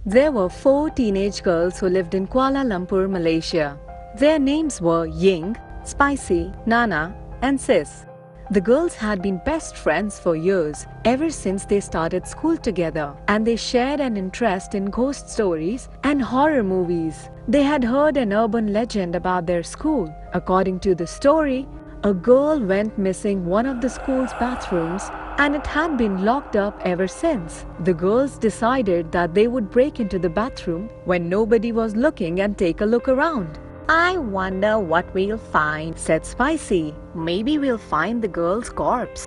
There were four teenage girls who lived in Kuala Lumpur, Malaysia. Their names were Ying, Spicy, Nana, and Sis. The girls had been best friends for years, ever since they started school together, and they shared an interest in ghost stories and horror movies. They had heard an urban legend about their school. According to the story, a girl went missing one of the school's bathrooms and it had been locked up ever since. The girls decided that they would break into the bathroom when nobody was looking and take a look around. I wonder what we'll find, Said Spicy. Maybe we'll find the girl's corpse.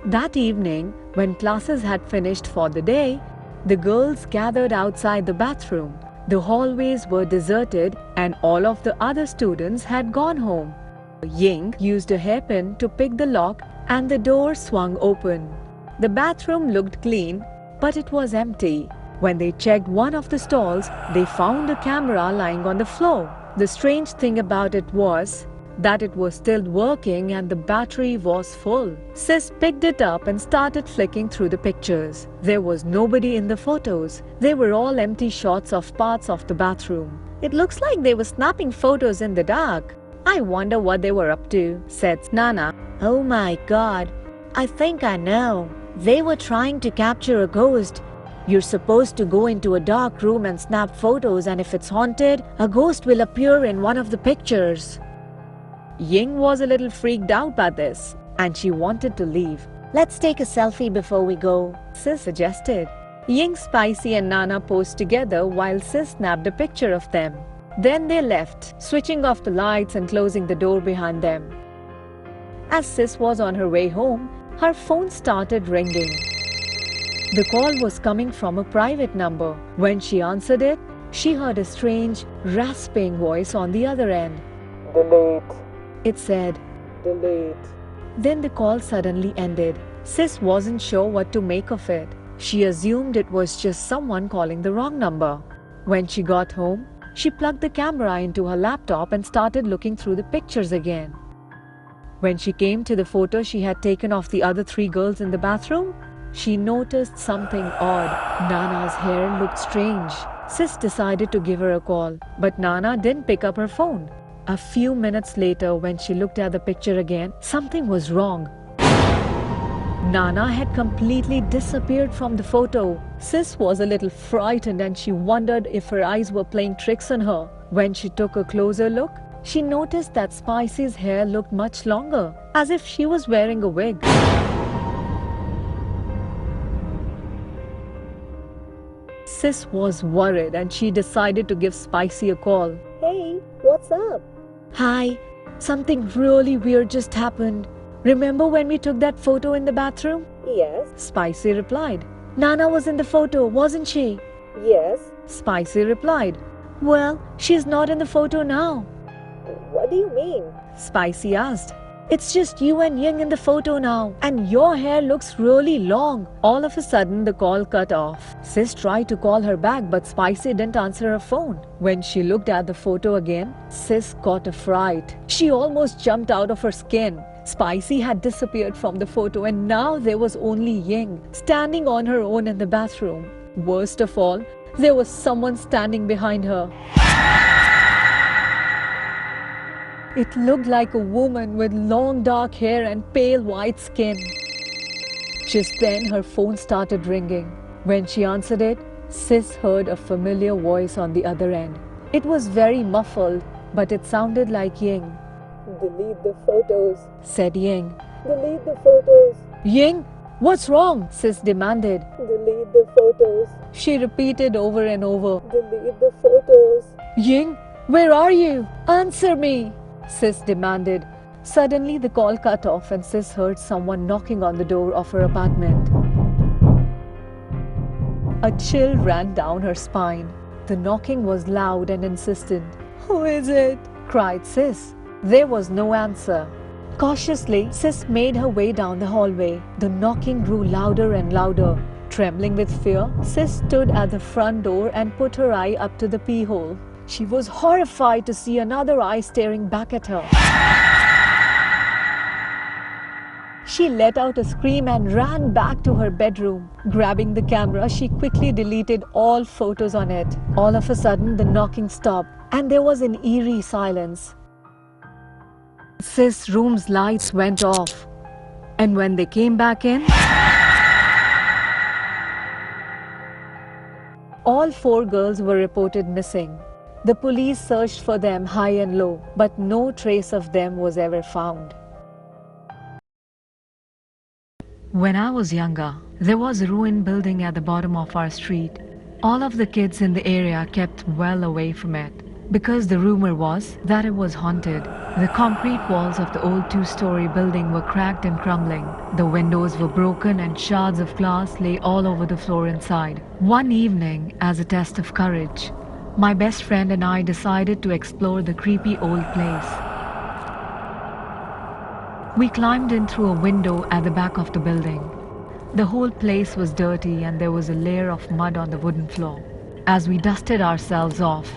That evening, when classes had finished for the day, the girls gathered outside the bathroom. The hallways were deserted and all of the other students had gone home. Ying used a hairpin to pick the lock and the door swung open. The bathroom looked clean, but it was empty. When they checked one of the stalls, they found a camera lying on the floor. The strange thing about it was that it was still working and the battery was full. Sis picked it up and started flicking through the pictures. There was nobody in the photos. They were all empty shots of parts of the bathroom. It looks like they were snapping photos in the dark. I wonder what they were up to, said Nana. Oh my God, I think I know. They were trying to capture a ghost. You're supposed to go into a dark room and snap photos, and if it's haunted, a ghost will appear in one of the pictures. Ying was a little freaked out by this, and she wanted to leave. Let's take a selfie before we go, Sis suggested. Ying, Spicy and Nana posed together while Sis snapped a picture of them. Then they left, switching off the lights and closing the door behind them. As Sis was on her way home, her phone started ringing. The call was coming from a private number. When she answered it, she heard a strange, rasping voice on the other end. Delete. It said. Delete. Then the call suddenly ended. Sis wasn't sure what to make of it. She assumed it was just someone calling the wrong number. When she got home, she plugged the camera into her laptop and started looking through the pictures again. When she came to the photo she had taken of the other three girls in the bathroom, she noticed something odd. Nana's hair looked strange. Sis decided to give her a call, but Nana didn't pick up her phone. A few minutes later, when she looked at the picture again, something was wrong. Nana had completely disappeared from the photo. Sis was a little frightened and she wondered if her eyes were playing tricks on her. When she took a closer look, she noticed that Spicy's hair looked much longer, as if she was wearing a wig. Sis was worried and she decided to give Spicy a call. Hey, what's up? Hi, something really weird just happened. Remember when we took that photo in the bathroom? Yes. Spicy replied. Nana was in the photo, wasn't she? Yes. Spicy replied. Well, she's not in the photo now. What do you mean? Spicy asked. It's just you and Ying in the photo now, and your hair looks really long. All of a sudden, the call cut off. Sis tried to call her back, but Spicy didn't answer her phone. When she looked at the photo again, Sis got a fright. She almost jumped out of her skin. Spicy had disappeared from the photo, and now there was only Ying, standing on her own in the bathroom. Worst of all, there was someone standing behind her. It looked like a woman with long dark hair and pale white skin. Just then her phone started ringing. When she answered it, Sis heard a familiar voice on the other end. It was very muffled, but it sounded like Ying. Delete the photos, said Ying. Delete the photos. Ying, what's wrong? Sis demanded. Delete the photos. She repeated over and over. Delete the photos. Ying, where are you? Answer me, Sis demanded. Suddenly the call cut off and Sis heard someone knocking on the door of her apartment. A chill ran down her spine. The knocking was loud and insistent. Who is it? Cried Sis. There was no answer. Cautiously, Sis made her way down the hallway. The knocking grew louder and louder. Trembling with fear, Sis stood at the front door and put her eye up to the peephole. She was horrified to see another eye staring back at her. She let out a scream and ran back to her bedroom. Grabbing the camera, she quickly deleted all photos on it. All of a sudden, the knocking stopped, and there was an eerie silence. Sis' room's lights went off, and when they came back in, all 4 girls were reported missing. The police searched for them high and low, but no trace of them was ever found. When I was younger, there was a ruined building at the bottom of our street. All of the kids in the area kept well away from it, because the rumor was that it was haunted. The concrete walls of the old 2-story building were cracked and crumbling. The windows were broken and shards of glass lay all over the floor inside. One evening, as a test of courage, my best friend and I decided to explore the creepy old place. We climbed in through a window at the back of the building. The whole place was dirty and there was a layer of mud on the wooden floor. As we dusted ourselves off,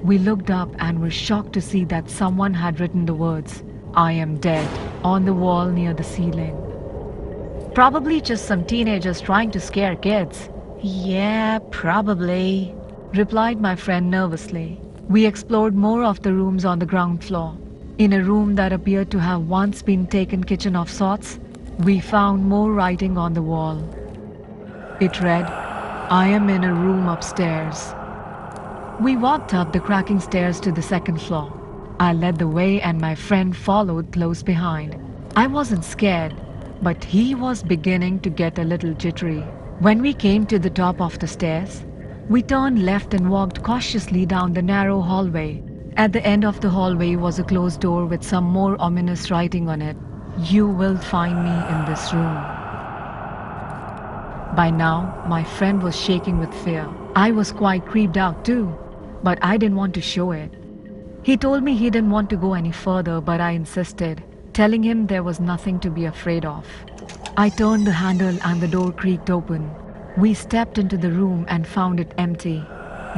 we looked up and were shocked to see that someone had written the words, "I am dead," on the wall near the ceiling. Probably just some teenagers trying to scare kids. Yeah, probably, replied my friend nervously. We explored more of the rooms on the ground floor. In a room that appeared to have once been taken kitchen of sorts, we found more writing on the wall. It read, "I am in a room upstairs." We walked up the cracking stairs to the 2nd floor. I led the way and my friend followed close behind. I wasn't scared, but he was beginning to get a little jittery. When we came to the top of the stairs, we turned left and walked cautiously down the narrow hallway. At the end of the hallway was a closed door with some more ominous writing on it. "You will find me in this room." By now, my friend was shaking with fear. I was quite creeped out too, but I didn't want to show it. He told me he didn't want to go any further, but I insisted, telling him there was nothing to be afraid of. I turned the handle and the door creaked open. We stepped into the room and found it empty.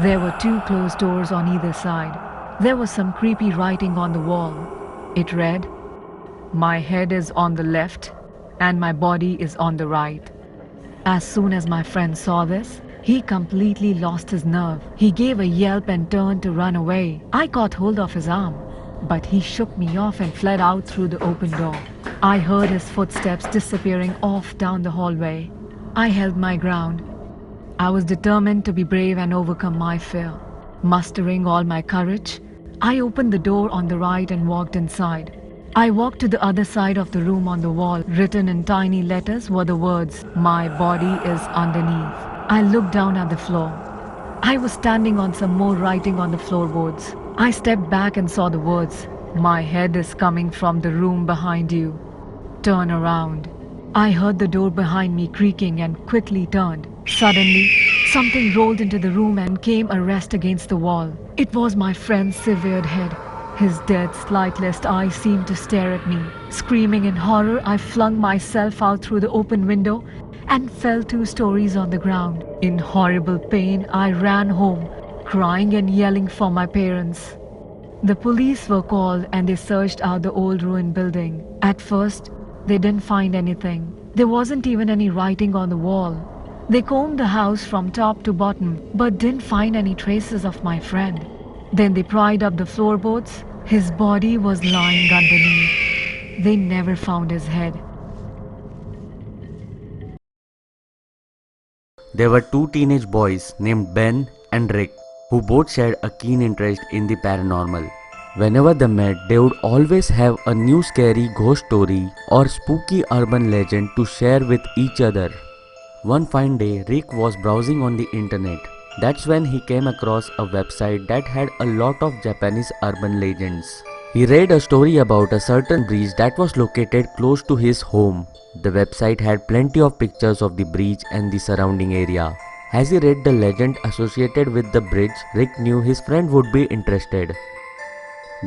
There were 2 closed doors on either side. There was some creepy writing on the wall. It read, "My head is on the left and my body is on the right." As soon as my friend saw this, he completely lost his nerve. He gave a yelp and turned to run away. I caught hold of his arm, but he shook me off and fled out through the open door. I heard his footsteps disappearing off down the hallway. I held my ground. I was determined to be brave and overcome my fear. Mustering all my courage, I opened the door on the right and walked inside. I walked to the other side of the room. On the wall, written in tiny letters, were the words, "My body is underneath." I looked down at the floor. I was standing on some more writing on the floorboards. I stepped back and saw the words, "My head is coming from the room behind you. Turn around." I heard the door behind me creaking and quickly turned. Suddenly, something rolled into the room and came a rest against the wall. It was my friend's severed head. His dead, sightless eyes seemed to stare at me. Screaming in horror, I flung myself out through the open window and fell 2 stories on the ground. In horrible pain, I ran home, crying and yelling for my parents. The police were called and they searched out the old ruined building. At first, they didn't find anything. There wasn't even any writing on the wall. They combed the house from top to bottom, but didn't find any traces of my friend. Then they pried up the floorboards. His body was lying underneath. They never found his head. There were 2 teenage boys named Ben and Rick, who both shared a keen interest in the paranormal. Whenever they met, they would always have a new scary ghost story or spooky urban legend to share with each other. One fine day, Rick was browsing on the internet. That's when he came across a website that had a lot of Japanese urban legends. He read a story about a certain bridge that was located close to his home. The website had plenty of pictures of the bridge and the surrounding area. As he read the legend associated with the bridge, Rick knew his friend would be interested.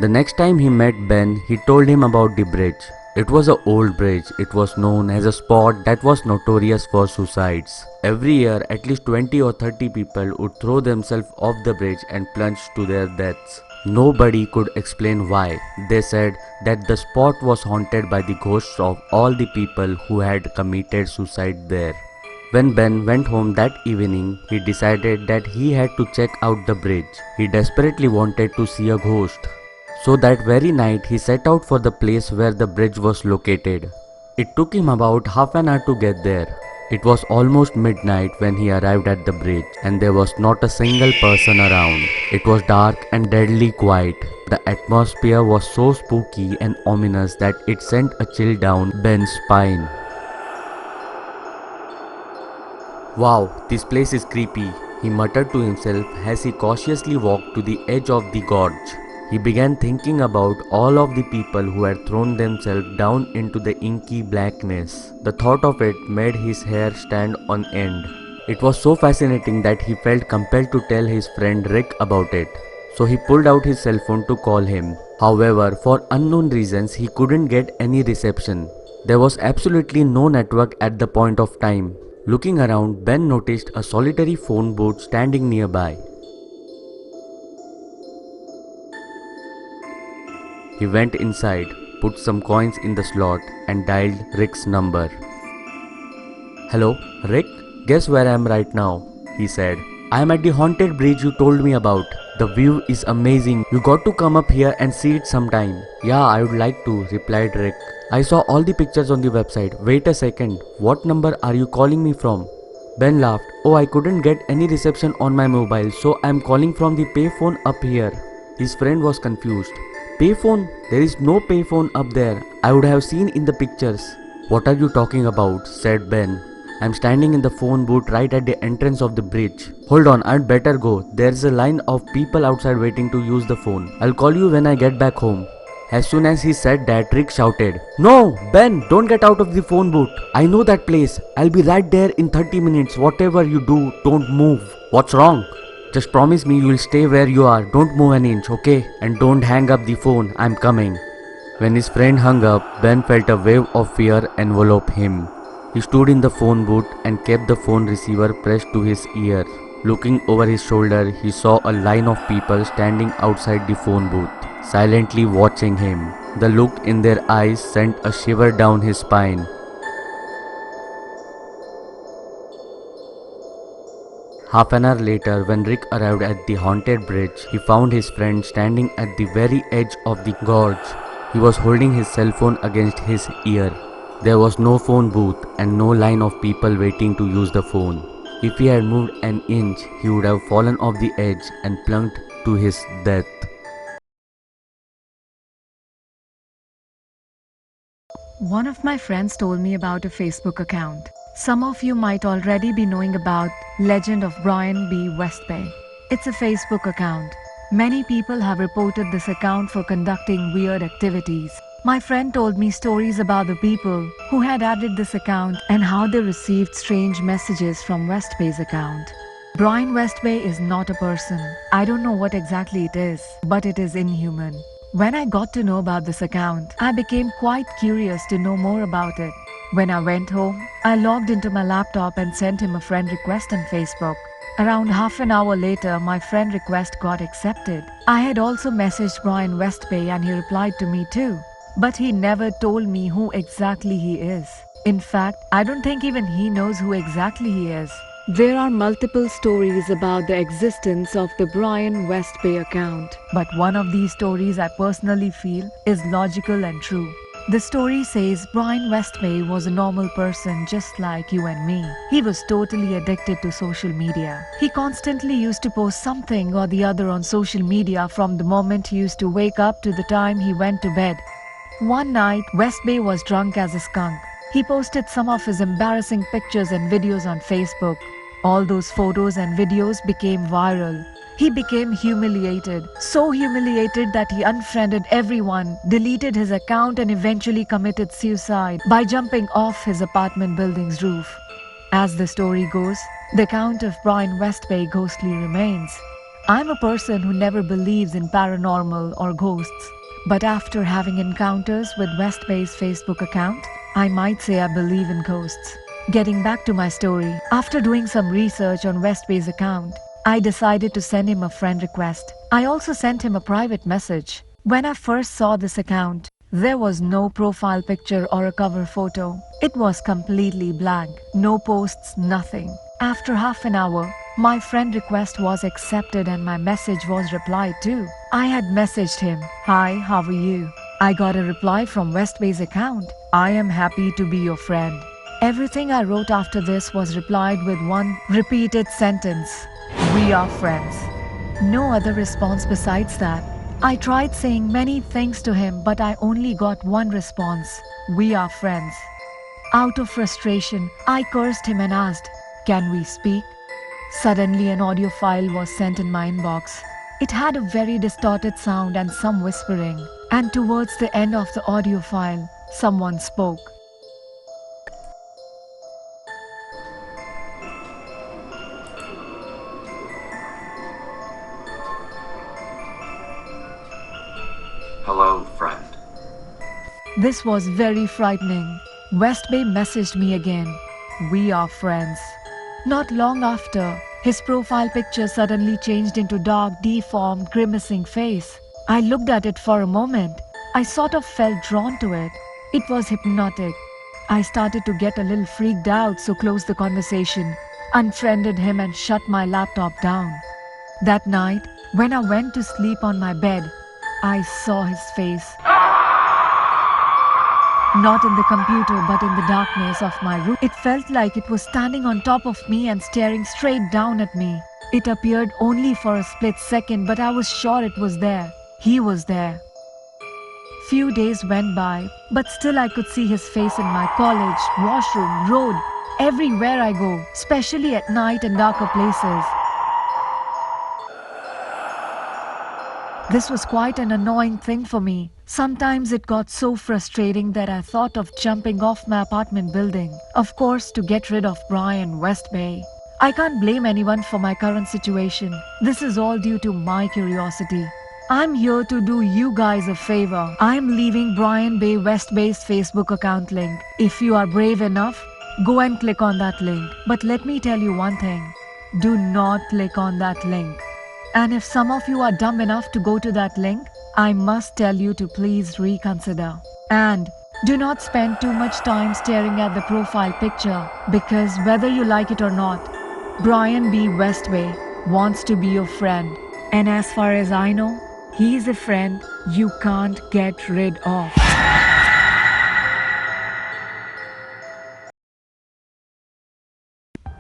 The next time he met Ben, he told him about the bridge. It was an old bridge. It was known as a spot that was notorious for suicides. Every year, at least 20 or 30 people would throw themselves off the bridge and plunge to their deaths. Nobody could explain why. They said that the spot was haunted by the ghosts of all the people who had committed suicide there. When Ben went home that evening, he decided that he had to check out the bridge. He desperately wanted to see a ghost. So that very night, he set out for the place where the bridge was located. It took him about half an hour to get there. It was almost midnight when he arrived at the bridge, and there was not a single person around. It was dark and deadly quiet. The atmosphere was so spooky and ominous that it sent a chill down Ben's spine. "Wow, this place is creepy," he muttered to himself as he cautiously walked to the edge of the gorge. He began thinking about all of the people who had thrown themselves down into the inky blackness. The thought of it made his hair stand on end. It was so fascinating that he felt compelled to tell his friend Rick about it. So he pulled out his cell phone to call him. However, for unknown reasons, he couldn't get any reception. There was absolutely no network at the point of time. Looking around, Ben noticed a solitary phone booth standing nearby. He went inside, put some coins in the slot, and dialed Rick's number. "Hello, Rick? Guess where I am right now?" he said. "I am at the haunted bridge you told me about. The view is amazing. You got to come up here and see it sometime." "Yeah, I would like to," replied Rick. "I saw all the pictures on the website. Wait a second. What number are you calling me from?" Ben laughed. "Oh, I couldn't get any reception on my mobile, so I am calling from the payphone up here." His friend was confused. "Payphone? There is no payphone up there. I would have seen in the pictures." "What are you talking about?" said Ben. "I'm standing in the phone booth right at the entrance of the bridge." "Hold on, I'd better go. There's a line of people outside waiting to use the phone. I'll call you when I get back home." As soon as he said that, Rick shouted, "No, Ben, don't get out of the phone booth. I know that place. I'll be right there in 30 minutes. Whatever you do, don't move." "What's wrong?" "Just promise me you'll stay where you are. Don't move an inch, okay? And don't hang up the phone. I'm coming." When his friend hung up, Ben felt a wave of fear envelop him. He stood in the phone booth and kept the phone receiver pressed to his ear. Looking over his shoulder, he saw a line of people standing outside the phone booth, silently watching him. The look in their eyes sent a shiver down his spine. Half an hour later, when Rick arrived at the haunted bridge, he found his friend standing at the very edge of the gorge. He was holding his cell phone against his ear. There was no phone booth and no line of people waiting to use the phone. If he had moved an inch, he would have fallen off the edge and plunged to his death. One of my friends told me about a Facebook account. Some of you might already be knowing about Legend of Bryan West Bay. It's a Facebook account. Many people have reported this account for conducting weird activities. My friend told me stories about the people who had added this account and how they received strange messages from West Bay's account. Bryan West Bay is not a person. I don't know what exactly it is, but it is inhuman. When I got to know about this account, I became quite curious to know more about it. When I went home, I logged into my laptop and sent him a friend request on Facebook. Around half an hour later, my friend request got accepted. I had also messaged Bryan West Bay and he replied to me too. But he never told me who exactly he is. In fact, I don't think even he knows who exactly he is. There are multiple stories about the existence of the Bryan West Bay account. But one of these stories I personally feel is logical and true. The story says Bryan West Bay was a normal person just like you and me. He was totally addicted to social media. He constantly used to post something or the other on social media from the moment he used to wake up to the time he went to bed. One night, West Bay was drunk as a skunk. He posted some of his embarrassing pictures and videos on Facebook. All those photos and videos became viral. He became humiliated, so humiliated that he unfriended everyone, deleted his account and eventually committed suicide by jumping off his apartment building's roof. As the story goes, the account of Bryan West Bay ghostly remains. I'm a person who never believes in paranormal or ghosts, but after having encounters with West Bay's Facebook account, I might say I believe in ghosts. Getting back to my story, after doing some research on West Bay's account, I decided to send him a friend request. I also sent him a private message. When I first saw this account, there was no profile picture or a cover photo. It was completely blank. No posts, nothing. After half an hour, my friend request was accepted and my message was replied to. I had messaged him, "Hi, how are you?" I got a reply from West Bay's account, "I am happy to be your friend." Everything I wrote after this was replied with one repeated sentence, "We are friends." No other response besides that. I tried saying many things to him, but I only got one response, "We are friends." Out of frustration, I cursed him and asked, "Can we speak?" Suddenly an audio file was sent in my inbox. It had a very distorted sound and some whispering, and towards the end of the audio file, someone spoke. Hello, friend. This was very frightening. West Bay messaged me again, "We are friends." Not long after, his profile picture suddenly changed into dark, deformed, grimacing face. I looked at it for a moment. I sort of felt drawn to it. It was hypnotic. I started to get a little freaked out, so closed the conversation, unfriended him and shut my laptop down. That night, when I went to sleep on my bed, I saw his face. Not in the computer, but in the darkness of my room. It felt like it was standing on top of me and staring straight down at me. It appeared only for a split second, but I was sure it was there. He was there. Few days went by, but still I could see his face in my college, washroom, road, everywhere I go, especially at night in darker places. This was quite an annoying thing for me. Sometimes it got so frustrating that I thought of jumping off my apartment building, of course to get rid of Bryan West Bay. I can't blame anyone for my current situation. This is all due to my curiosity. I'm here to do you guys a favor. I'm leaving Bryan Bay West Bay's Facebook account link. If you are brave enough, go and click on that link. But let me tell you one thing. Do not click on that link. And if some of you are dumb enough to go to that link, I must tell you to please reconsider. And do not spend too much time staring at the profile picture, because whether you like it or not, Bryan B. West Bay wants to be your friend. And as far as I know, he's a friend you can't get rid of.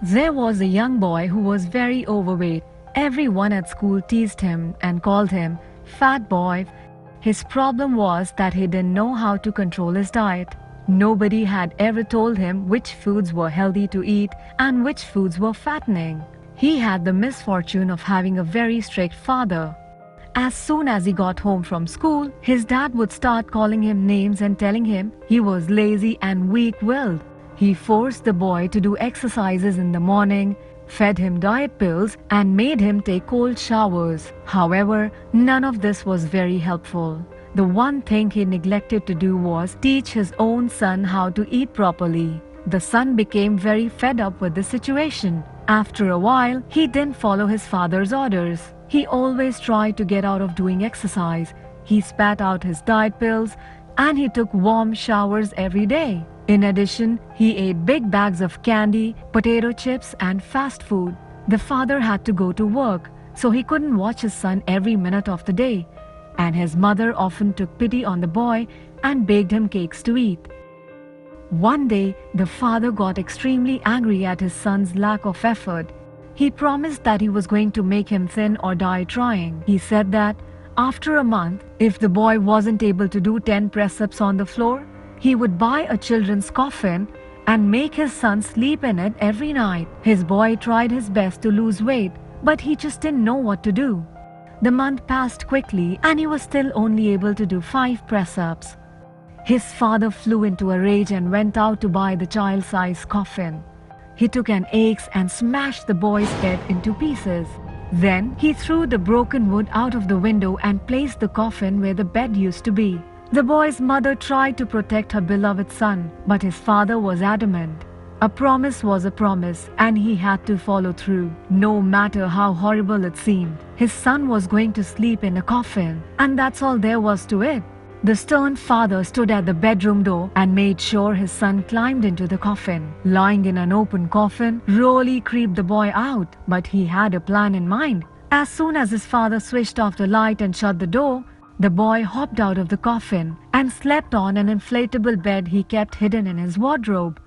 There was a young boy who was very overweight. Everyone at school teased him and called him Fat Boy. His problem was that he didn't know how to control his diet. Nobody had ever told him which foods were healthy to eat and which foods were fattening. He had the misfortune of having a very strict father. As soon as he got home from school, his dad would start calling him names and telling him he was lazy and weak-willed. He forced the boy to do exercises in the morning, fed him diet pills, and made him take cold showers. However, none of this was very helpful. The one thing he neglected to do was teach his own son how to eat properly. The son became very fed up with the situation. After a while, he didn't follow his father's orders. He always tried to get out of doing exercise. He spat out his diet pills, and he took warm showers every day. In addition, he ate big bags of candy, potato chips, and fast food. The father had to go to work, so he couldn't watch his son every minute of the day. And his mother often took pity on the boy and baked him cakes to eat. One day, the father got extremely angry at his son's lack of effort. He promised that he was going to make him thin or die trying. He said that after a month, if the boy wasn't able to do 10 press-ups on the floor, he would buy a children's coffin and make his son sleep in it every night. His boy tried his best to lose weight, but he just didn't know what to do. The month passed quickly and he was still only able to do 5 press-ups. His father flew into a rage and went out to buy the child-sized coffin. He took an axe and smashed the boy's head into pieces. Then he threw the broken wood out of the window and placed the coffin where the bed used to be. The boy's mother tried to protect her beloved son, but his father was adamant. A promise was a promise, and he had to follow through, no matter how horrible it seemed. His son was going to sleep in a coffin, and that's all there was to it. The stern father stood at the bedroom door and made sure his son climbed into the coffin. Lying in an open coffin really creeped the boy out, but he had a plan in mind. As soon as his father switched off the light and shut the door, the boy hopped out of the coffin and slept on an inflatable bed he kept hidden in his wardrobe.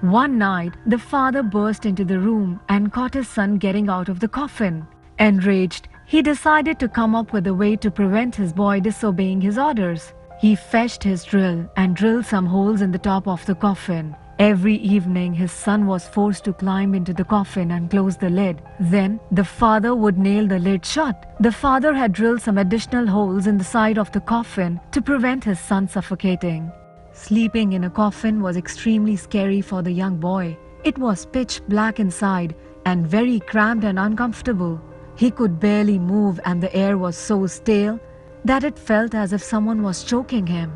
One night, the father burst into the room and caught his son getting out of the coffin. Enraged, he decided to come up with a way to prevent his boy disobeying his orders. He fetched his drill and drilled some holes in the top of the coffin. Every evening, his son was forced to climb into the coffin and close the lid. Then, the father would nail the lid shut. The father had drilled some additional holes in the side of the coffin to prevent his son suffocating. Sleeping in a coffin was extremely scary for the young boy. It was pitch black inside and very cramped and uncomfortable. He could barely move, and the air was so stale that it felt as if someone was choking him.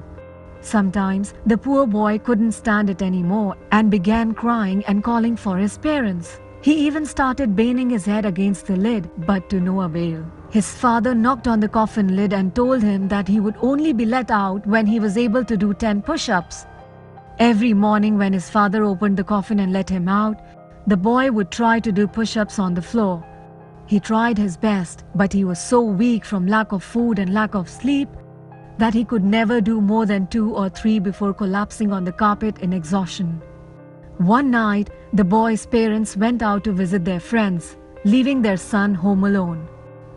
Sometimes the poor boy couldn't stand it anymore and began crying and calling for his parents. He even started banging his head against the lid, but to no avail. His father knocked on the coffin lid and told him that he would only be let out when he was able to do 10 push-ups. Every morning when his father opened the coffin and let him out, the boy would try to do push-ups on the floor. He tried his best, but he was so weak from lack of food and lack of sleep that he could never do more than 2 or 3 before collapsing on the carpet in exhaustion. One night, the boy's parents went out to visit their friends, leaving their son home alone.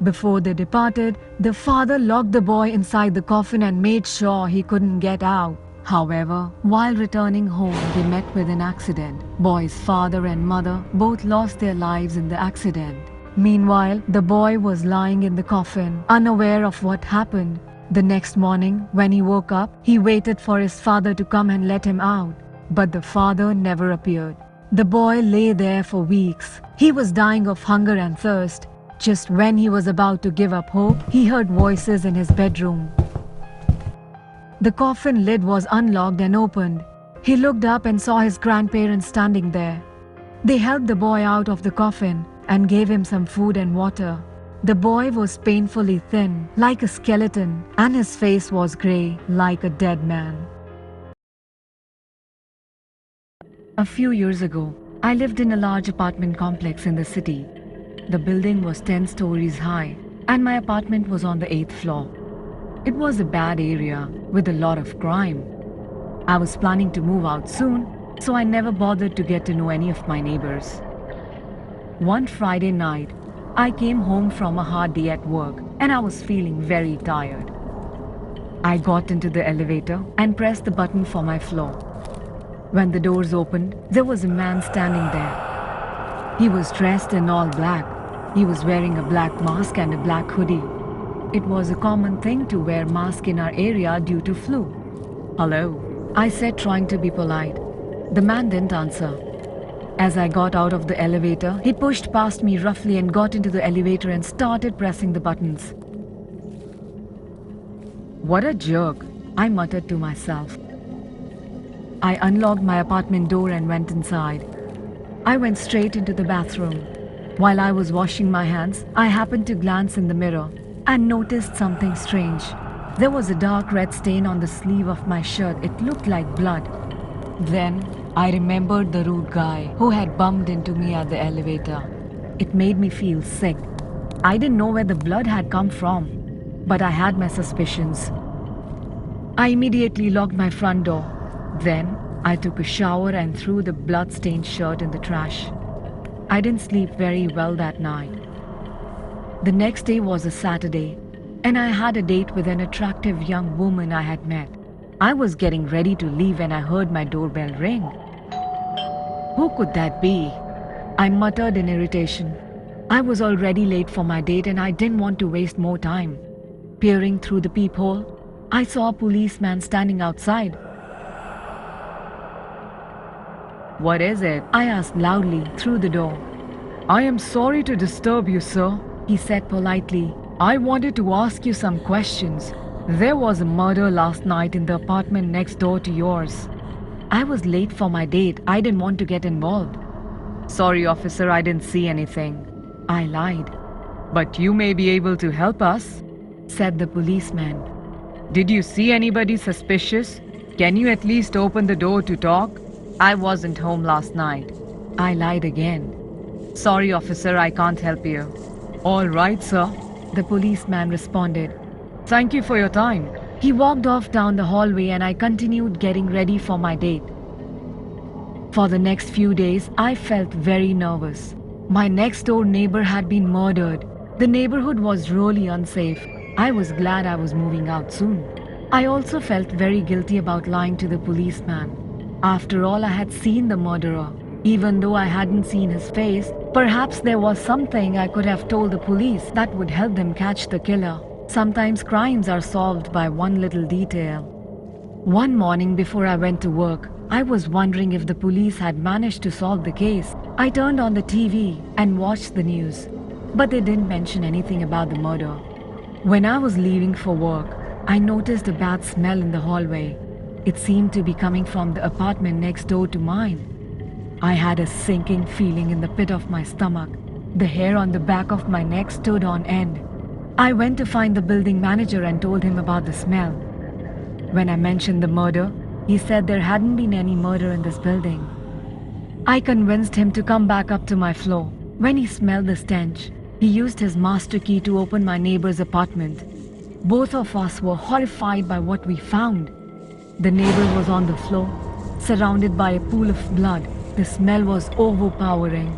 Before they departed, the father locked the boy inside the coffin and made sure he couldn't get out. However, while returning home, they met with an accident. Boy's father and mother both lost their lives in the accident. Meanwhile, the boy was lying in the coffin, unaware of what happened. The next morning, when he woke up, he waited for his father to come and let him out. But the father never appeared. The boy lay there for weeks. He was dying of hunger and thirst. Just when he was about to give up hope, he heard voices in his bedroom. The coffin lid was unlocked and opened. He looked up and saw his grandparents standing there. They helped the boy out of the coffin and gave him some food and water. The boy was painfully thin, like a skeleton, and his face was grey, like a dead man. A few years ago, I lived in a large apartment complex in the city. The building was 10 stories high, and my apartment was on the 8th floor. It was a bad area with a lot of crime. I was planning to move out soon, so I never bothered to get to know any of my neighbors. One Friday night, I came home from a hard day at work, and I was feeling very tired. I got into the elevator and pressed the button for my floor. When the doors opened, there was a man standing there. He was dressed in all black. He was wearing a black mask and a black hoodie. It was a common thing to wear masks in our area due to flu. "Hello," I said, trying to be polite. The man didn't answer. As I got out of the elevator, he pushed past me roughly and got into the elevator and started pressing the buttons. "What a jerk," I muttered to myself. I unlocked my apartment door and went inside. I went straight into the bathroom. While I was washing my hands, I happened to glance in the mirror and noticed something strange. There was a dark red stain on the sleeve of my shirt. It looked like blood. Then I remembered the rude guy who had bumped into me at the elevator. It made me feel sick. I didn't know where the blood had come from, but I had my suspicions. I immediately locked my front door. Then I took a shower and threw the blood-stained shirt in the trash. I didn't sleep very well that night. The next day was a Saturday, and I had a date with an attractive young woman I had met. I was getting ready to leave when I heard my doorbell ring. Who could that be? I muttered in irritation. I was already late for my date and I didn't want to waste more time. Peering through the peephole, I saw a policeman standing outside. "What is it?" I asked loudly through the door. "I am sorry to disturb you, sir," he said politely. "I wanted to ask you some questions. There was a murder last night in the apartment next door to yours." I was late for my date. I didn't want to get involved. Sorry, officer, I didn't see anything. I lied. But you may be able to help us, said the policeman. Did you see anybody suspicious? Can you at least open the door to talk? I wasn't home last night. I lied again. Sorry, officer, I can't help you. All right, sir, the policeman responded. Thank you for your time. He walked off down the hallway and I continued getting ready for my date. For the next few days, I felt very nervous. My next door neighbor had been murdered. The neighborhood was really unsafe. I was glad I was moving out soon. I also felt very guilty about lying to the policeman. After all, I had seen the murderer. Even though I hadn't seen his face, perhaps there was something I could have told the police that would help them catch the killer. Sometimes crimes are solved by one little detail. One morning before I went to work, I was wondering if the police had managed to solve the case. I turned on the TV and watched the news, but they didn't mention anything about the murder. When I was leaving for work, I noticed a bad smell in the hallway. It seemed to be coming from the apartment next door to mine. I had a sinking feeling in the pit of my stomach. The hair on the back of my neck stood on end. I went to find the building manager and told him about the smell. When I mentioned the murder, he said there hadn't been any murder in this building. I convinced him to come back up to my floor. When he smelled the stench, he used his master key to open my neighbor's apartment. Both of us were horrified by what we found. The neighbor was on the floor, surrounded by a pool of blood. The smell was overpowering.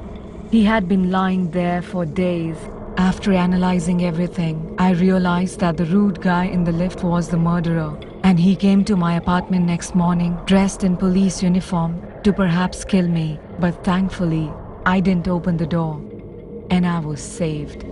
He had been lying there for days. After analyzing everything, I realized that the rude guy in the lift was the murderer, and he came to my apartment next morning dressed in police uniform to perhaps kill me. But thankfully, I didn't open the door, and I was saved.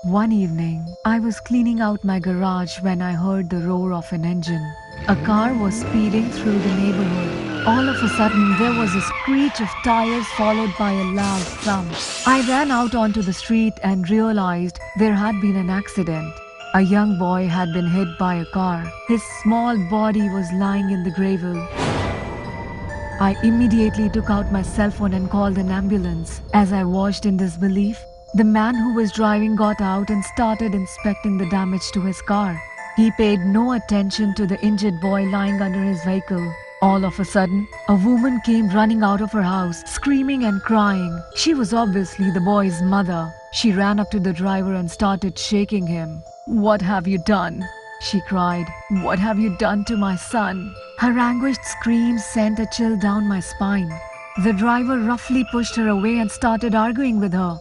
One evening, I was cleaning out my garage when I heard the roar of an engine. A car was speeding through the neighborhood. All of a sudden, there was a screech of tires followed by a loud thump. I ran out onto the street and realized there had been an accident. A young boy had been hit by a car. His small body was lying in the gravel. I immediately took out my cell phone and called an ambulance. As I watched in disbelief, the man who was driving got out and started inspecting the damage to his car. He paid no attention to the injured boy lying under his vehicle. All of a sudden, a woman came running out of her house, screaming and crying. She was obviously the boy's mother. She ran up to the driver and started shaking him. "What have you done?" she cried. "What have you done to my son?" Her anguished screams sent a chill down my spine. The driver roughly pushed her away and started arguing with her.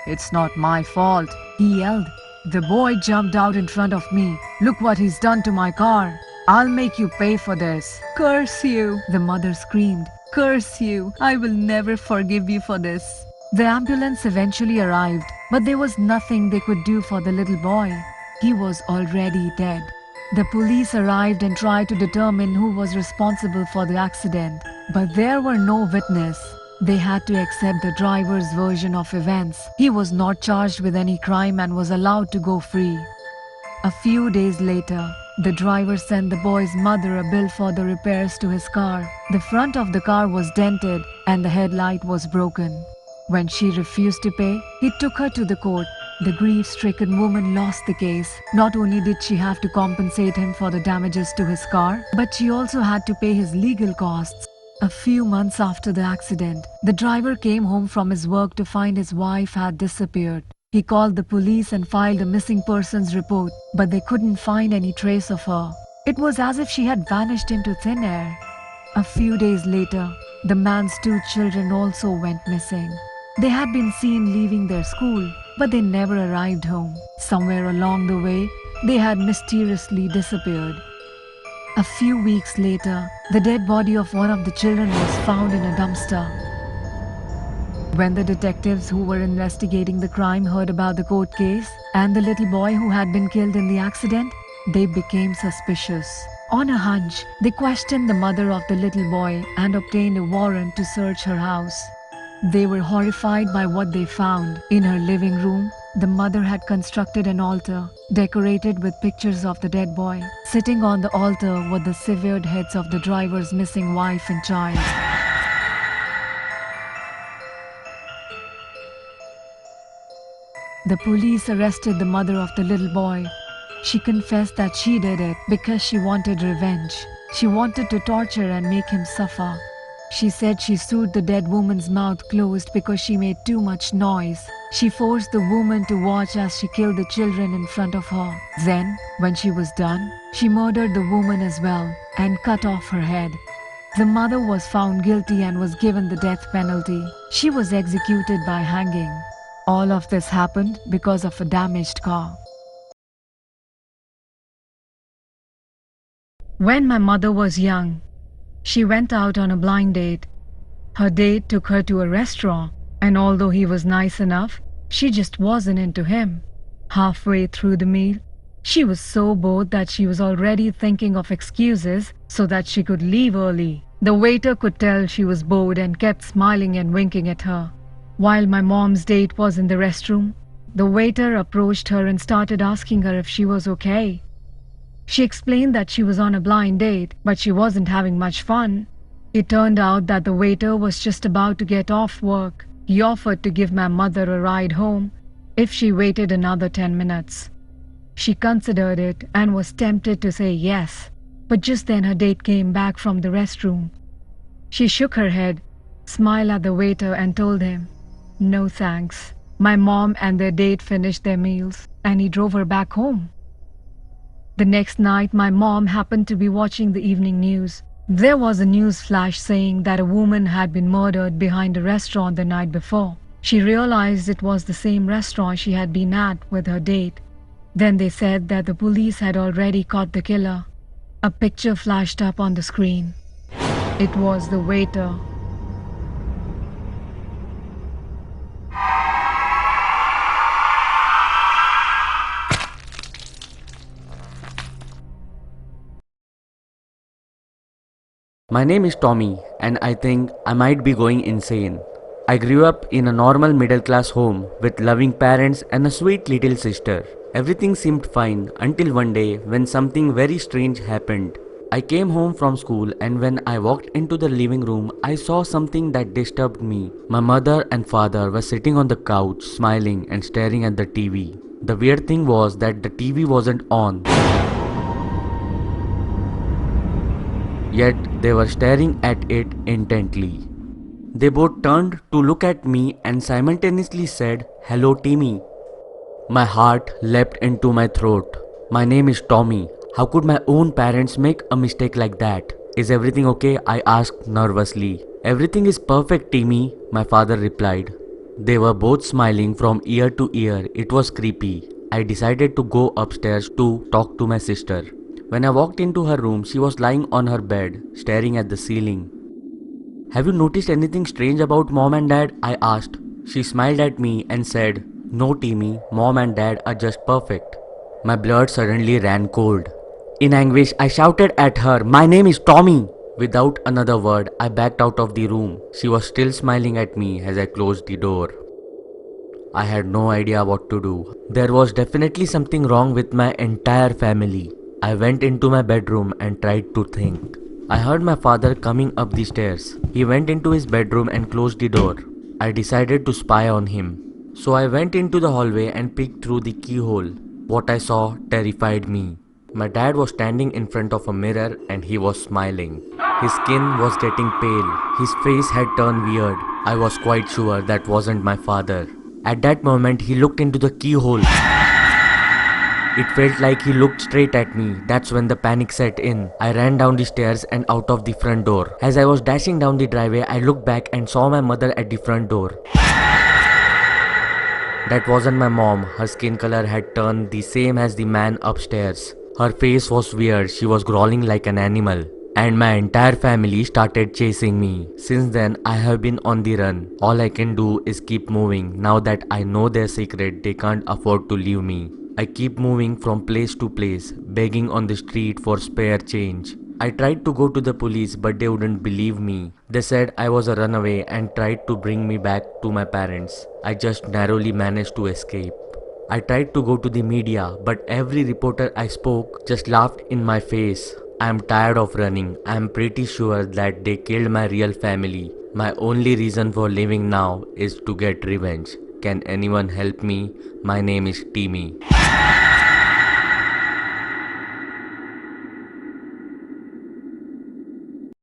"It's not my fault," he yelled. "The boy jumped out in front of me. Look what he's done to my car. I'll make you pay for this." "Curse you," the mother screamed. "Curse you. I will never forgive you for this." The ambulance eventually arrived, but there was nothing they could do for the little boy. He was already dead. The police arrived and tried to determine who was responsible for the accident, but there were no witnesses. They had to accept the driver's version of events. He was not charged with any crime and was allowed to go free. A few days later, the driver sent the boy's mother a bill for the repairs to his car. The front of the car was dented and the headlight was broken. When she refused to pay, he took her to the court. The grief-stricken woman lost the case. Not only did she have to compensate him for the damages to his car, but she also had to pay his legal costs. A few months after the accident, the driver came home from his work to find his wife had disappeared. He called the police and filed a missing persons report, but they couldn't find any trace of her. It was as if she had vanished into thin air. A few days later, the man's 2 children also went missing. They had been seen leaving their school, but they never arrived home. Somewhere along the way, they had mysteriously disappeared. A few weeks later, the dead body of one of the children was found in a dumpster. When the detectives who were investigating the crime heard about the court case and the little boy who had been killed in the accident, they became suspicious. On a hunch, they questioned the mother of the little boy and obtained a warrant to search her house. They were horrified by what they found. In her living room, the mother had constructed an altar, decorated with pictures of the dead boy. Sitting on the altar were the severed heads of the driver's missing wife and child. The police arrested the mother of the little boy. She confessed that she did it because she wanted revenge. She wanted to torture and make him suffer. She said she sewed the dead woman's mouth closed because she made too much noise. She forced the woman to watch as she killed the children in front of her. Then, when she was done, she murdered the woman as well and cut off her head. The mother was found guilty and was given the death penalty. She was executed by hanging. All of this happened because of a damaged car. When my mother was young, she went out on a blind date. Her date took her to a restaurant, and although he was nice enough, she just wasn't into him. Halfway through the meal, she was so bored that she was already thinking of excuses so that she could leave early. The waiter could tell she was bored and kept smiling and winking at her. While my mom's date was in the restroom, the waiter approached her and started asking her if she was okay. She explained that she was on a blind date, but she wasn't having much fun. It turned out that the waiter was just about to get off work. He offered to give my mother a ride home if she waited another 10 minutes. She considered it and was tempted to say yes, but just then her date came back from the restroom. She shook her head, smiled at the waiter and told him, "No thanks." My mom and their date finished their meals and he drove her back home. The next night, my mom happened to be watching the evening news. There was a news flash saying that a woman had been murdered behind a restaurant the night before. She realized it was the same restaurant she had been at with her date. Then they said that the police had already caught the killer. A picture flashed up on the screen. It was the waiter. My name is Tommy, and I think I might be going insane. I grew up in a normal middle class home with loving parents and a sweet little sister. Everything seemed fine until one day when something very strange happened. I came home from school, and when I walked into the living room, I saw something that disturbed me. My mother and father were sitting on the couch, smiling and staring at the TV. The weird thing was that the TV wasn't on. Yet they were staring at it intently. They both turned to look at me and simultaneously said, "Hello, Timmy." My heart leapt into my throat. My name is Tommy. How could my own parents make a mistake like that? "Is everything okay?" I asked nervously. "Everything is perfect, Timmy," my father replied. They were both smiling from ear to ear. It was creepy. I decided to go upstairs to talk to my sister. When I walked into her room, she was lying on her bed, staring at the ceiling. "Have you noticed anything strange about mom and dad?" I asked. She smiled at me and said, "No, Timmy, mom and dad are just perfect." My blood suddenly ran cold. In anguish, I shouted at her, "My name is Tommy!" Without another word, I backed out of the room. She was still smiling at me as I closed the door. I had no idea what to do. There was definitely something wrong with my entire family. I went into my bedroom and tried to think. I heard my father coming up the stairs. He went into his bedroom and closed the door. I decided to spy on him. So I went into the hallway and peeked through the keyhole. What I saw terrified me. My dad was standing in front of a mirror and he was smiling. His skin was getting pale. His face had turned weird. I was quite sure that wasn't my father. At that moment, he looked into the keyhole. It felt like he looked straight at me. That's when the panic set in. I ran down the stairs and out of the front door. As I was dashing down the driveway, I looked back and saw my mother at the front door. That wasn't my mom. Her skin color had turned the same as the man upstairs. Her face was weird. She was growling like an animal. And my entire family started chasing me. Since then, I have been on the run. All I can do is keep moving. Now that I know their secret, they can't afford to leave me. I keep moving from place to place, begging on the street for spare change. I tried to go to the police, but they wouldn't believe me. They said I was a runaway and tried to bring me back to my parents. I just narrowly managed to escape. I tried to go to the media, but every reporter I spoke just laughed in my face. I am tired of running. I am pretty sure that they killed my real family. My only reason for living now is to get revenge. Can anyone help me? My name is Timmy.